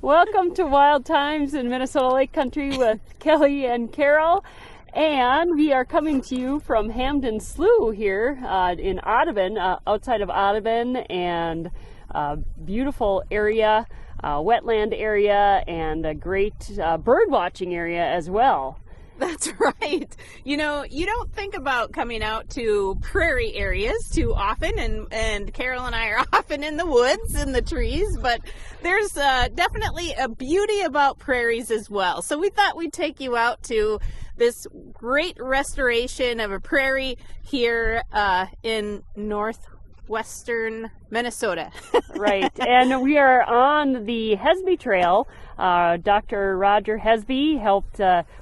Welcome to Wild Times in Minnesota Lake Country with Kelly and Carol. And we are coming to you from Hamden, Slough here in Audubon, outside of Audubon, and beautiful area, wetland area, and a great bird watching area as well. That's right. You know, you don't think about coming out to prairie areas too often, and Carol and I are often in the woods, in the trees, but there's definitely a beauty about prairies as well. So we thought we'd take you out to this great restoration of a prairie here in northwestern Minnesota. Right, and we are on the Hesby Trail. Dr. Roger Hesby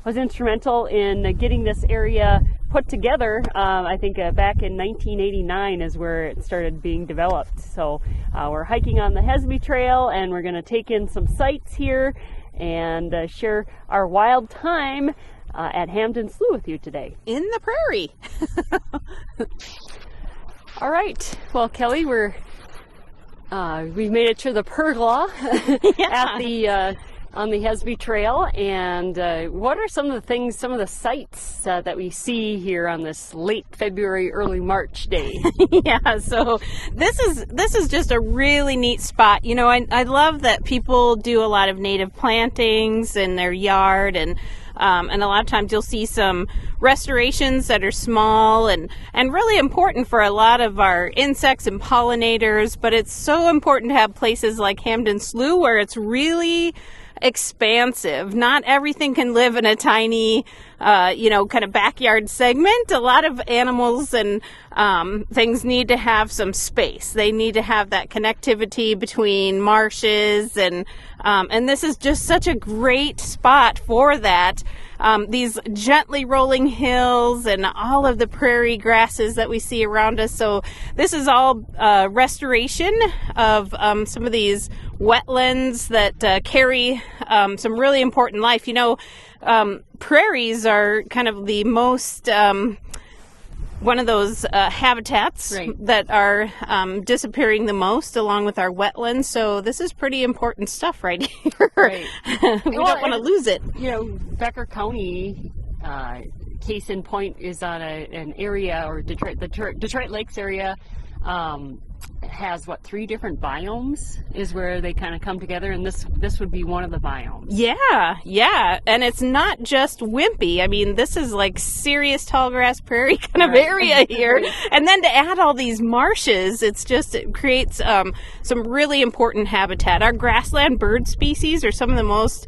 was instrumental in getting this area put together. I think back in 1989 is where it started being developed. So we're hiking on the Hesby Trail, and we're going to take in some sights here and share our wild time at Hamden Slough with you today. In the prairie. All right. Well, Kelly, we made it to the pergola on the Hesby Trail, and what are some of the sights that we see here on this late February, early March day? Yeah, so this is just a really neat spot. You know, I love that people do a lot of native plantings in their yard, and a lot of times you'll see some restorations that are small and really important for a lot of our insects and pollinators, but it's so important to have places like Hamden Slough where it's really expansive. Not everything can live in a tiny, kind of backyard segment. A lot of animals and things need to have some space. They need to have that connectivity between marshes, and this is just such a great spot for that. These gently rolling hills and all of the prairie grasses that we see around us. So this is all restoration of some of these wetlands that carry some really important life. You know, prairies are kind of the most one of those habitats that are disappearing the most, along with our wetlands. So this is pretty important stuff right here. Right. We don't want to lose it. You know, Becker County, case in point, is on an area, or the Detroit Lakes area, has 3 different biomes is where they kind of come together, and this would be one of the biomes. Yeah, and it's not just wimpy. I mean, this is like serious tallgrass prairie kind of area here. And then to add all these marshes, it creates some really important habitat. Our grassland bird species are some of the most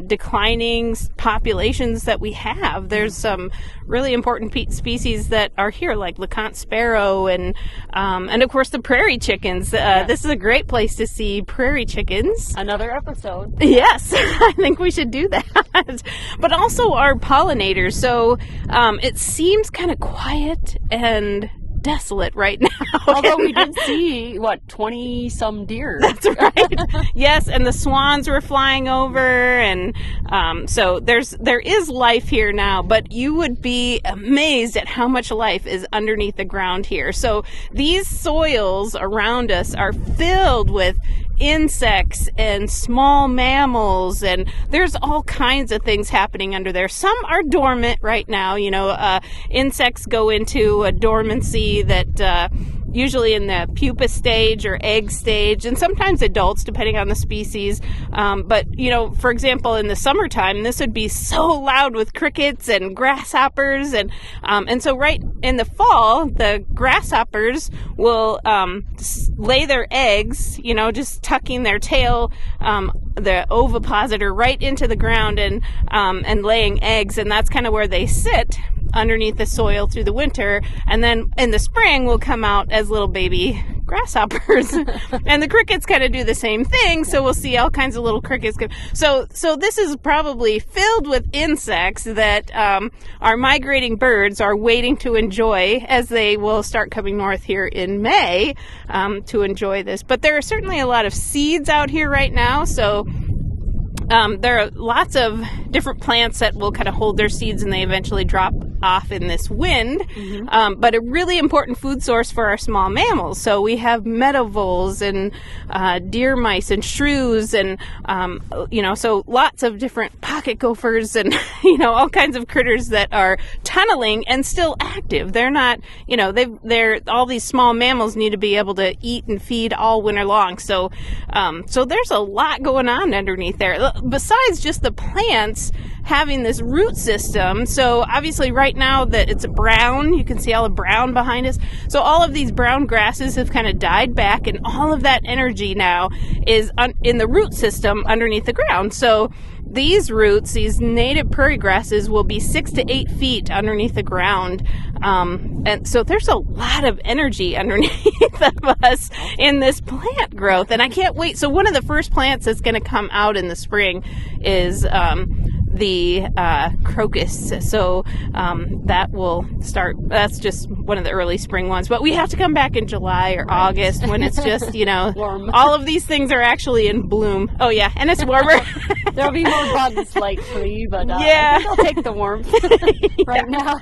declining populations that we have. There's some really important species that are here, like LeConte sparrow, and of course the prairie chickens. This is a great place to see prairie chickens. Another episode. Yes, I think we should do that. But also our pollinators. So it seems kind of quiet and desolate right now. Although we did see 20-some deer. That's right. Yes, and the swans were flying over, and so there is life here now, but you would be amazed at how much life is underneath the ground here. So these soils around us are filled with insects and small mammals, and there's all kinds of things happening under there. Some are dormant right now. You know, insects go into a dormancy that usually in the pupa stage or egg stage, and sometimes adults, depending on the species. But, you know, for example, in the summertime, this would be so loud with crickets and grasshoppers. And so right in the fall, the grasshoppers will lay their eggs, you know, just tucking their tail, the ovipositor, right into the ground and laying eggs. And that's kind of where they sit underneath the soil through the winter, and then in the spring will come out as little baby grasshoppers. And the crickets kind of do the same thing, so we'll see all kinds of little crickets. So this is probably filled with insects that our migrating birds are waiting to enjoy, as they will start coming north here in May to enjoy this. But there are certainly a lot of seeds out here right now, so there are lots of different plants that will kind of hold their seeds, and they eventually drop off in this wind, but a really important food source for our small mammals. So we have meadow voles and deer mice and shrews and, so lots of different pocket gophers and, all kinds of critters that are tunneling and still active. They're not, all these small mammals need to be able to eat and feed all winter long. So there's a lot going on underneath there, besides just the plants having this root system. So obviously right now that it's brown, you can see all the brown behind us. So all of these brown grasses have kind of died back, and all of that energy now is in the root system underneath the ground. So these roots, these native prairie grasses, will be 6 to 8 feet underneath the ground. And so there's a lot of energy underneath of us in this plant growth. And I can't wait. So one of the first plants that's going to come out in the spring is the crocus. So that will start. That's just one of the early spring ones. But we have to come back in July or August when it's just, warm. All of these things are actually in bloom. Oh, yeah. And it's warmer. There'll be more bugs likely, but yeah. I think I'll take the warmth right now.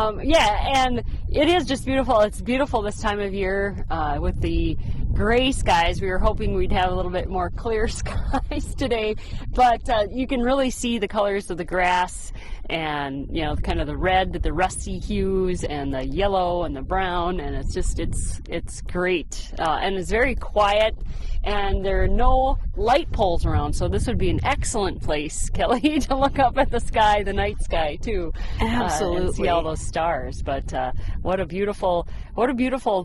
And it is just beautiful. It's beautiful this time of year with the gray skies. We were hoping we'd have a little bit more clear skies today, but you can really see the colors of the grass and, kind of the red, the rusty hues, and the yellow and the brown, and it's great. And it's very quiet, and there are no light poles around, so this would be an excellent place, Kelly, to look up at the sky, the night sky, too. Absolutely. And see all those stars. But what a beautiful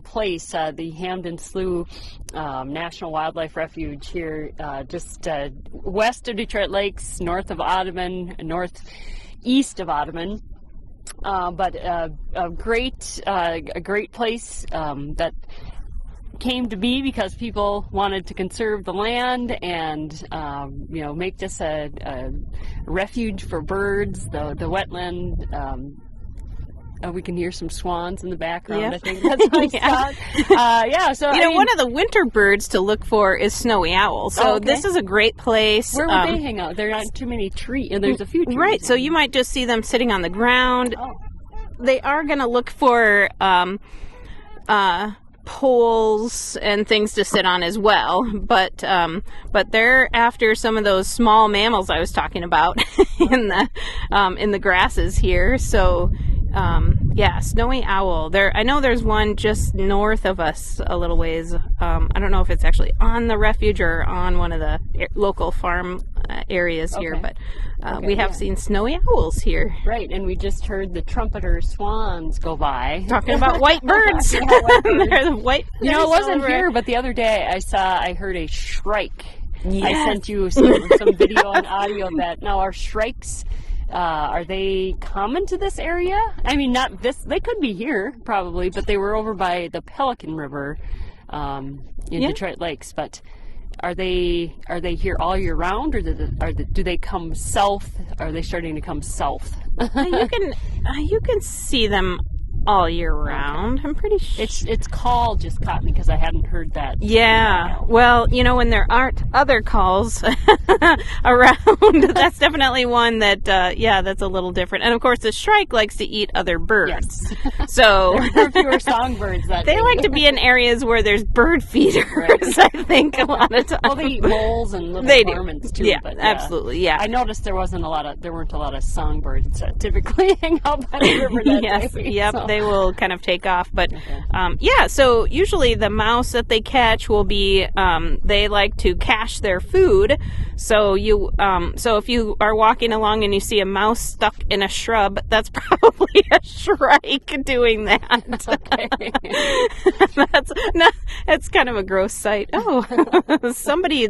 place, the Hamden Slough National Wildlife Refuge here, just west of Detroit Lakes, north of Ottoman, northeast of Ottoman. But a great place that came to be because people wanted to conserve the land and make this a refuge for birds. The wetland. We can hear some swans in the background. Yeah. I think that's my spot. So one of the winter birds to look for is snowy owls. So this is a great place. Where would they hang out? There aren't too many trees, and there's a few trees. Right. So you might just see them sitting on the ground. Oh. They are going to look for poles and things to sit on as well, but they're after some of those small mammals I was talking about in the grasses here. So snowy owl. I know there's one just north of us a little ways. I don't know if it's actually on the refuge or on one of the local farm areas here, but we have seen snowy owls here. Right, and we just heard the trumpeter swans go by. Talking about white birds. White birds. They're the white. It wasn't here, but the other day I heard a shrike. Yes. I sent you some video and audio of that. Now, are shrikes, are they common to this area? I mean, not this. They could be here, probably, but they were over by the Pelican River in Detroit Lakes. But are they here all year round, or do they come south? Are they starting to come south? You can see them all year round. Okay. I'm pretty sure. It's call just caught me because I hadn't heard that. Yeah. Well, when there aren't other calls around, that's definitely one that, that's a little different. And of course, the shrike likes to eat other birds. Yes. So there are fewer songbirds that they like to be in areas where there's bird feeders. Right. I think a lot of times. Well, they eat moles and little varmints too. Yeah, but, absolutely. Yeah. I noticed there weren't a lot of songbirds that typically hang out by the river that day. Yep. So. They will kind of take off, but so usually the mouse that they catch will be they like to cache their food. So if you are walking along and you see a mouse stuck in a shrub, that's probably a shrike doing that. Okay. That's kind of a gross sight. Oh, somebody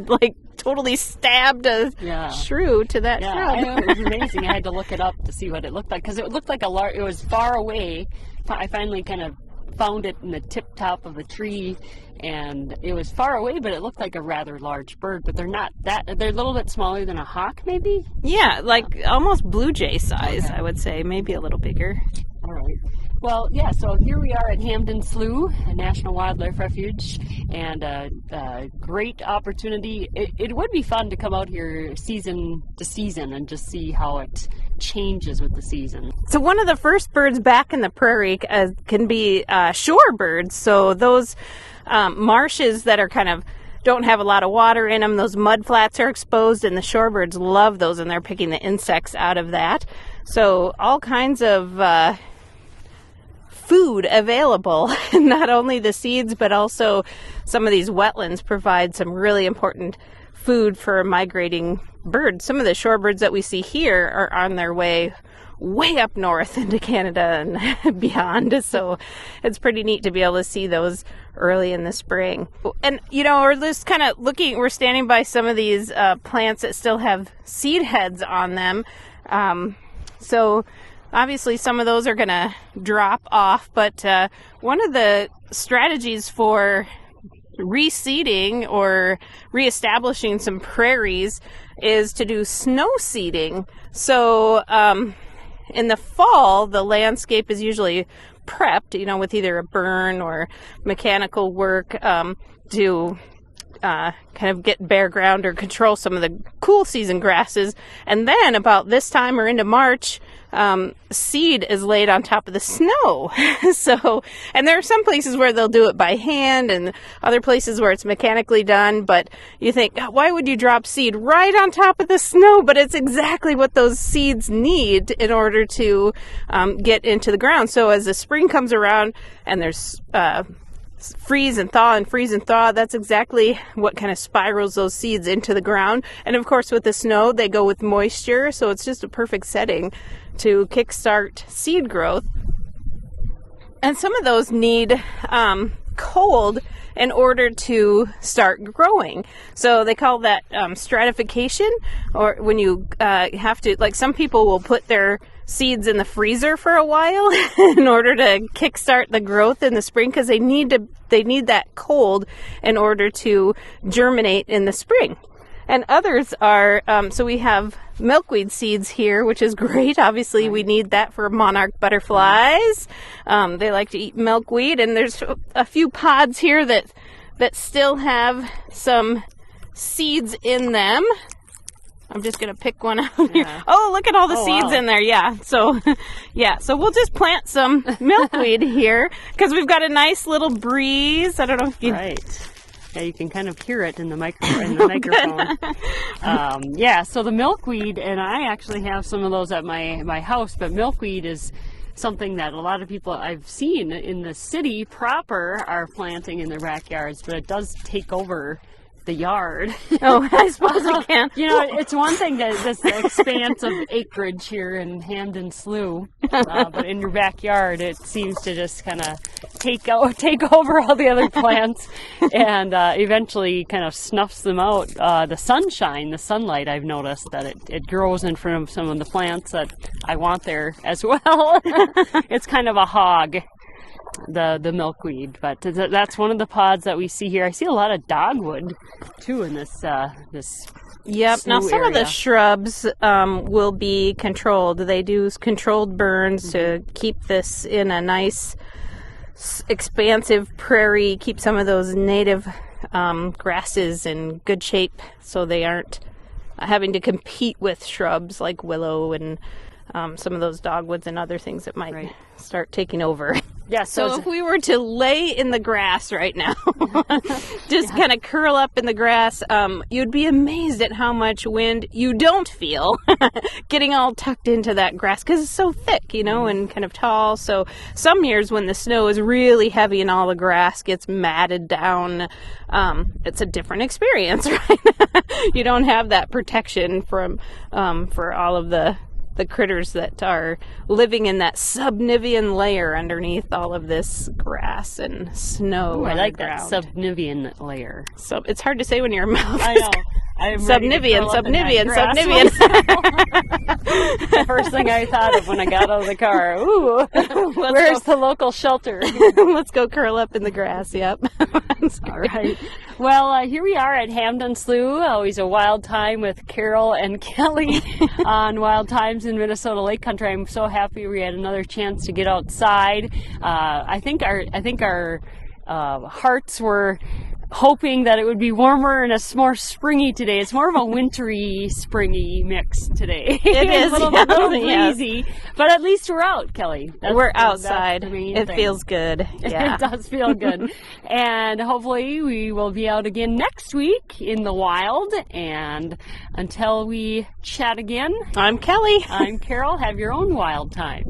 totally stabbed a shrew to that shrub. I know, it was amazing. I had to look it up to see what it looked like because it looked like it was far away. I finally kind of found it in the tip top of a tree, and it was far away, but it looked like a rather large bird. But they're not that. They're a little bit smaller than a hawk, maybe. Yeah, almost blue jay size, I would say, maybe a little bigger. All right. Well, yeah, so here we are at Hamden Slough, a National Wildlife Refuge, and a great opportunity. It would be fun to come out here season to season and just see how it changes with the season. So one of the first birds back in the prairie can be shorebirds. So those marshes that are kind of don't have a lot of water in them, those mud flats are exposed, and the shorebirds love those, and they're picking the insects out of that. So all kinds of food available, not only the seeds, but also some of these wetlands provide some really important food for migrating birds. Some of the shorebirds that we see here are on their way up north into Canada and beyond, so it's pretty neat to be able to see those early in the spring. And we're just kind of looking, we're standing by some of these plants that still have seed heads on them, so obviously some of those are going to drop off, but one of the strategies for reseeding or reestablishing some prairies is to do snow seeding. So in the fall, the landscape is usually prepped, with either a burn or mechanical work to kind of get bare ground or control some of the cool season grasses. And then about this time or into March, seed is laid on top of the snow. And there are some places where they'll do it by hand and other places where it's mechanically done. But you think, why would you drop seed right on top of the snow? But it's exactly what those seeds need in order to get into the ground. So as the spring comes around and there's freeze and thaw, that's exactly what kind of spirals those seeds into the ground. And of course with the snow, they go with moisture, so it's just a perfect setting to kickstart seed growth. And some of those need cold in order to start growing. So they call that stratification, or when you have to, like some people will put their seeds in the freezer for a while in order to kickstart the growth in the spring, because they need that cold in order to germinate in the spring. And others are, so we have milkweed seeds here, which is great. Obviously, we need that for monarch butterflies. They like to eat milkweed, and there's a few pods here that still have some seeds in them. I'm just going to pick one out here. Oh, look at all the seeds in there. Yeah. So we'll just plant some milkweed here because we've got a nice little breeze. I don't know if you... Right. Yeah, you can kind of hear it in the microphone. So the milkweed, and I actually have some of those at my house, but milkweed is something that a lot of people I've seen in the city proper are planting in their backyards, but it does take over the yard. Oh, I suppose it can. It's one thing that this expanse of acreage here in Hamden Slough, but in your backyard, it seems to just kind of take over all the other plants, and eventually kind of snuffs them out. The sunlight, I've noticed that it grows in front of some of the plants that I want there as well. It's kind of a hog, the milkweed, but that's one of the pods that we see here. I see a lot of dogwood too in this Yep. Now some of the shrubs will be controlled. They do controlled burns to keep this in a nice expansive prairie, keep some of those native grasses in good shape so they aren't having to compete with shrubs like willow and some of those dogwoods and other things that might start taking over. Yeah, so if we were to lay in the grass right now, just kind of curl up in the grass, you'd be amazed at how much wind you don't feel getting all tucked into that grass because it's so thick, and kind of tall. So some years when the snow is really heavy and all the grass gets matted down, it's a different experience, right? You don't have that protection from for all of the critters that are living in that subnivean layer underneath all of this grass and snow. Ooh, I like that subnivean layer. So it's hard to say when your mouth. I know. Subnivian. The first thing I thought of when I got out of the car. Ooh, where's the local shelter? Let's go curl up in the grass. Yep. All right. Well, here we are at Hamden, Slough. Always a wild time with Carol and Kelly on Wild Times in Minnesota Lake Country. I'm so happy we had another chance to get outside. I think our hearts were hoping that it would be warmer and more springy today. It's more of a wintry, springy mix today. It is a little breezy, but at least we're out, Kelly. We're outside. It feels good. Yeah. It does feel good. And hopefully we will be out again next week in the wild. And until we chat again, I'm Kelly. I'm Carol. Have your own wild time.